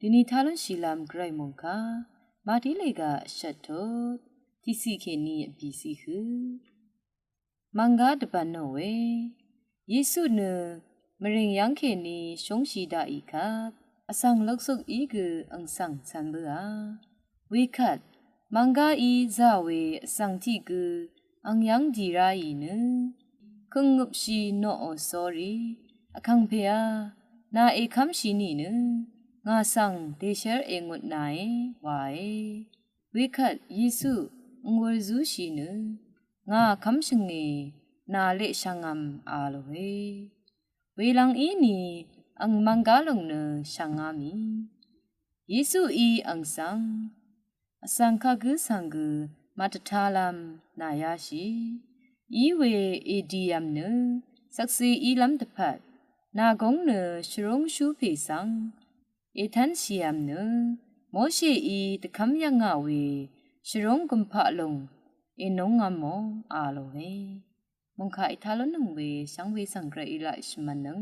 ဒီနီထားလွန်ရှိလမ်ဂရိုင်မုန်ခါမာတီလေကရှတ်တော့တီစီခေနီအပီစီခုမန်ဂါတပန်နော်ဝေယေစုနမရင်ယန်ခေနီရှုံးရှိတာဤခတ်အဆန်လောက်ဆုတ်ဤကအန်ဆန်ဆန်ဘာဝေခတ်မန်ဂါဤဇဝေအဆန်တိကအန်ယန်ဒီရာဤနခုံငုပ်ရှိနော့အော်ဆောရီအခန်းဖေယာနာဧခမ်ရှိနီနငါဆောင်ဒေရှယ်အငုတ်နိုင်ဝိုင်ဝိခတ်ယေစုငွေဇူးရှိနငါခမ်ရှင်ငေနာလေရှငမ်အာလိုဝေဝေလန်ဤနီအန်မန်ဂါလုံနရှငါမီယေစုဤအန်ဆန်အစံခဂုဆန်ဂုမတထာလမ်နာယာရှိဤဝေအေဒီယမ်နဆက်စီဤလမ်တဖတ်နာဂုံနရှရုံရှုဖေဆန်เอทันชียมเนโมเชอีตะคำยังงะเวชรงกุมพะลงเอนงงามออาโลเวมงคาอิทาลนึงเวสังเวสังกระอิลาอิชมันนึง